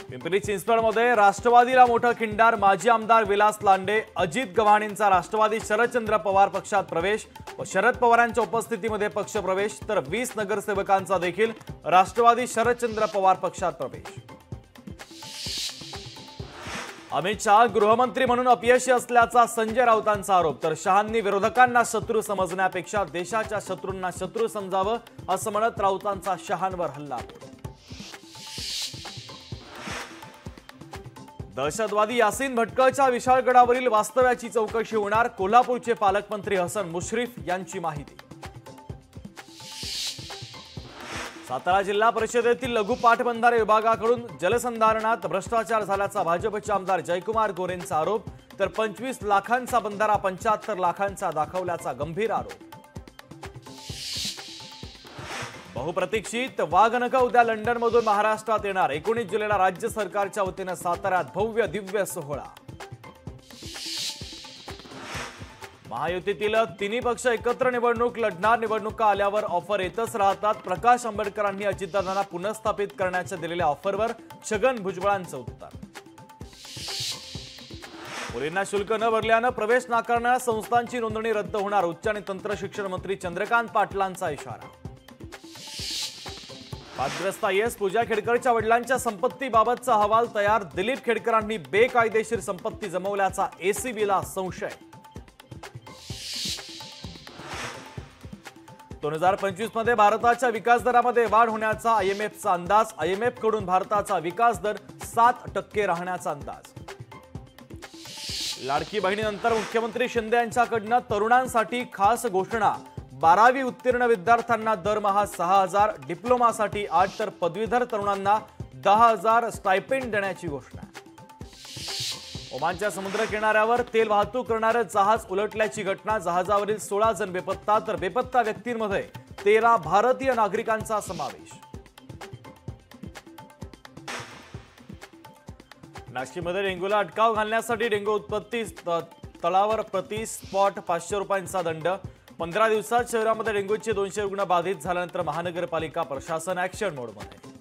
पिंपरी चिंचवडमध्ये राष्ट्रवादीला मोठा खिंडार। माजी आमदार विलास लांडे, अजित गव्हाणेंचा राष्ट्रवादी शरदचंद्र पवार पक्षात प्रवेश व शरद पवारांच्या उपस्थितीमध्ये पक्ष प्रवेश, तर 20 नगरसेवकांचा देखील राष्ट्रवादी शरदचंद्र पवार पक्षात प्रवेश। अमित शहा गृहमंत्री म्हणून अपयशी असल्याचा संजय राऊतांचा आरोप, तर शहांनी विरोधकांना शत्रू समजण्यापेक्षा देशाच्या शत्रूंना शत्रू समजावं असं म्हणत राऊतांचा शहांवर हल्ला। दहशतवादी यासीन भटकळच्या विशाळगडावरील वास्तव्याची चौकशी होणार। कोल्हापूरचे पालकमंत्री हसन मुश्रीफ यांची माहिती। सातारा जिल्हा परिषदेतील लघु पाटबंधारे विभागाकडून जलसंधारणात भ्रष्टाचार झाल्याचा भाजपचे आमदार जयकुमार गोरेंचा आरोप, तर 25 लाखांचा बंधारा 75 लाखांचा दाखवल्याचा गंभीर आरोप। बहुप्रतीक्षित वाघनखं उद्या लंडनमधून महाराष्ट्रात येणार। 19 जुलैला राज्य सरकारच्या वतीने साताऱ्यात भव्य दिव्य सोहळा। महायुतीतील तिन्ही पक्ष एकत्र निवडणूक लढणार। निवडणुका आल्यावर ऑफर येतच राहतात। प्रकाश आंबेडकरांनी अजितदादांना पुनर्स्थापित करण्याच्या दिलेल्या ऑफरवर छगन भुजबळांचं उत्तर। मुलींना शुल्क न भरल्यानं प्रवेश नाकारणाऱ्या संस्थांची नोंदणी रद्द होणार। उच्च आणि तंत्र शिक्षण मंत्री चंद्रकांत पाटलांचा इशारा। वादग्रस्त आयएस पूजा खेडकरच्या वडिलांच्या संपत्तीबाबतचा अहवाल तयार। दिलीप खेडकरांनी बेकायदेशीर संपत्ती जमवल्याचा एसीबीला संशय। 2025 मध्ये भारताच्या विकास दरामध्ये वाढ होण्याचा आयएमएफचा अंदाज। आयएमएफ कडून भारताचा विकास दर 7% राहण्याचा अंदाज। लाडकी बहिणीनंतर मुख्यमंत्री शिंदे यांच्याकडून तरुणांसाठी खास घोषणा। 12वी उत्तीर्ण विद्यार्थ्यांना दरमहा 6,000, डिप्लोमासाठी 8 तर पदवीधर तरुणांना 10,000 स्टायपेंड देण्याची घोषणा। ओमानच्या समुद्र किनाऱ्यावर तेल वाहतूक करणारे जहाज उलटल्याची घटना। जहाजावरील 16 जण बेपत्ता, तर बेपत्ता व्यक्तींमध्ये 13 भारतीय नागरिकांचा समावेश। नाशिकमध्ये डेंग्यूला अटकाव घालण्यासाठी डेंग्यू उत्पत्ती तळावर प्रति स्पॉट 500 रुपयांचा दंड। 15 दिवसात शहरामध्ये डेंग्यूचे 200 रुग्ण बाधित झाल्यानंतर महानगरपालिका प्रशासन ॲक्शन मोडमध्ये।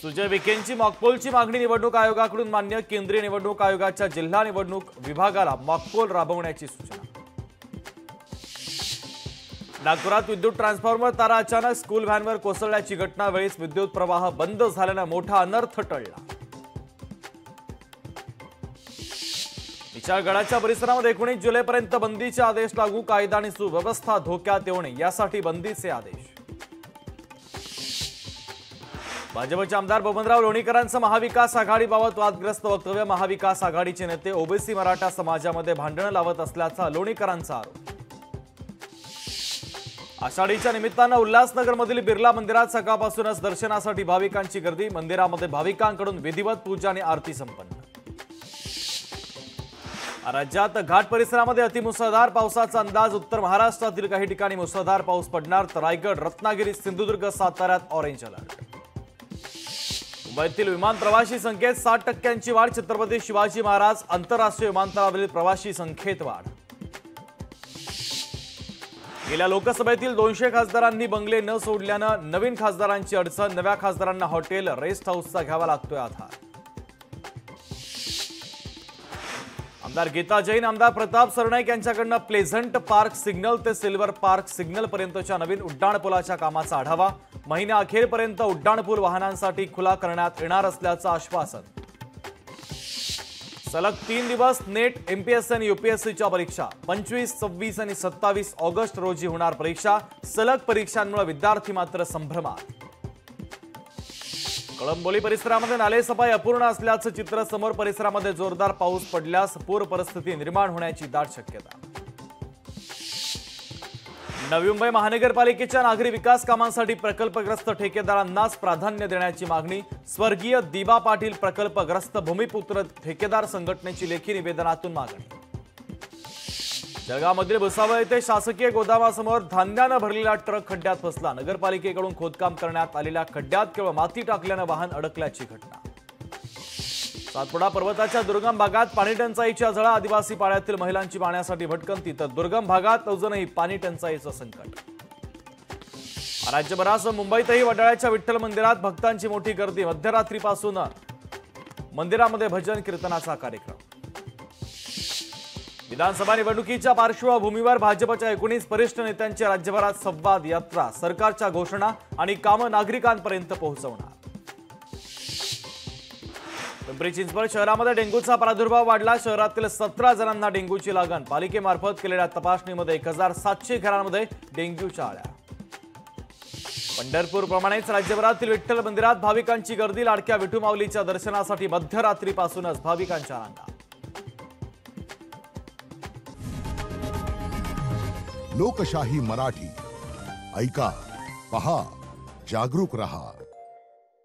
सुजय विखेंची मॉकपोलची मागणी निवडणूक आयोगाकडून मान्य। केंद्रीय निवडणूक आयोगाच्या जिल्हा निवडणूक विभागाला मॉकपोल राबवण्याची सूचना। नागपुरात विद्युत ट्रान्सफॉर्मर तारा अचानक स्कूल व्हॅनवर कोसळल्याची घटना। वेळीच विद्युत प्रवाह बंद झाल्याने मोठा अनर्थ टळला। विशाळगडाच्या परिसरामध्ये 19 जुलैपर्यंत बंदीचे आदेश लागू। कायदा आणि सुव्यवस्था धोक्यात येऊ नये यासाठी बंदीचे आदेश। भाजपचे आमदार बबनराव लोणीकरांचं महाविकास आघाडीबाबत वादग्रस्त वक्तव्य। महाविकास आघाडीचे नेते ओबीसी मराठा समाजामध्ये भांडणं लावत असल्याचा लोणीकरांचा आरोप। आषाढीच्या निमित्तानं उल्हासनगरमधील बिर्ला मंदिरात सकाळपासूनच दर्शनासाठी भाविकांची गर्दी। मंदिरामध्ये भाविकांकडून विधिवत पूजा आणि आरती संपन्न। राज्यात घाट परिसरामध्ये अतिमुसळधार पावसाचा अंदाज। उत्तर महाराष्ट्रातील काही ठिकाणी मुसळधार पाऊस पडणार, तर रायगड, रत्नागिरी, सिंधुदुर्ग, साताऱ्यात ऑरेंज अलर्ट। मुंबईतील विमान प्रवासी संख्येत 60% वाढ। छत्रपती शिवाजी महाराज आंतरराष्ट्रीय विमानतळावरील प्रवासी संख्येत वाढ। गेल्या लोकसभेतील 200 खासदारांनी बंगले न सोडल्यानं नवीन खासदारांची अडचण। नव्या खासदारांना हॉटेल, रेस्ट हाऊसचा घ्यावा लागतोय आधार। आमदार गीता जैन, आमदार प्रताप सरनाईक यांच्याकडून प्लेझंट पार्क सिग्नल ते सिल्वर पार्क सिग्नल पर्यंतच्या नवीन उड्डाणपुलाच्या कामाचा आढावा। महिन्याअखेरपर्यंत उड्डाणपूल वाहनांसाठी खुला करण्यात येणार असल्याचं आश्वासन। सलग 3 दिवस नेट, एमपीएससी आणि यूपीएससीच्या परीक्षा। 25, 26 आणि 27 ऑगस्ट रोजी होणार परीक्षा। सलग परीक्षांमुळे विद्यार्थी मात्र संभ्रमात। कळंबोली परिसरामध्ये नालेसफाई अपूर्ण असल्याचं चित्र समोर। परिसरामध्ये जोरदार पाऊस पडल्यास पूर परिस्थिती निर्माण होण्याची दाट शक्यता। नवी मुंबई महानगरपालिकेच्या नागरी विकास कामांसाठी प्रकल्पग्रस्त ठेकेदारांनाच प्राधान्य देण्याची मागणी। स्वर्गीय दिबा पाटील प्रकल्पग्रस्त भूमिपुत्र ठेकेदार संघटनेची लेखी निवेदनातून मागणी। जळगावमधील भुसावळ येथे शासकीय गोदामासमोर धान्यानं भरलेला ट्रक खड्ड्यात फसला। नगरपालिकेकडून खोदकाम करण्यात आलेल्या खड्ड्यात केवळ माती टाकल्यानं वाहन अडकल्याची घटना। सातपुडा पर्वताच्या दुर्गम भागात पाणी टंचाईच्या झळा। आदिवासी पाड्यातील महिलांची पाण्यासाठी भटकंती, तर दुर्गम भागात अजूनही पाणी टंचाईचं संकट। राज्यभरासह मुंबईतही वडाळ्याच्या विठ्ठल मंदिरात भक्तांची मोठी गर्दी। मध्यरात्रीपासून मंदिरामध्ये भजन कीर्तनाचा कार्यक्रम। विधानसभा निवडणुकीच्या पार्श्वभूमीवर भाजपच्या 19 वरिष्ठ नेत्यांची राज्यभरात संवाद यात्रा। सरकारच्या घोषणा आणि कामं नागरिकांपर्यंत पोहोचवणार। पिंपरी चिंचवड शहरामध्ये डेंग्यूचा प्रादुर्भाव वाढला। शहरातील 17 जणांना डेंग्यूची लागण। पालिकेमार्फत केलेल्या तपासणीमध्ये 1700 घरांमध्ये डेंग्यूच्या आळ्या। पंढरपूरप्रमाणेच राज्यभरातील विठ्ठल मंदिरात भाविकांची गर्दी। लाडक्या विठू माऊलीच्या दर्शनासाठी मध्यरात्रीपासूनच भाविकांच्या रांगा। लोकशाही मराठी ऐका, पहा, जागरूक रहा।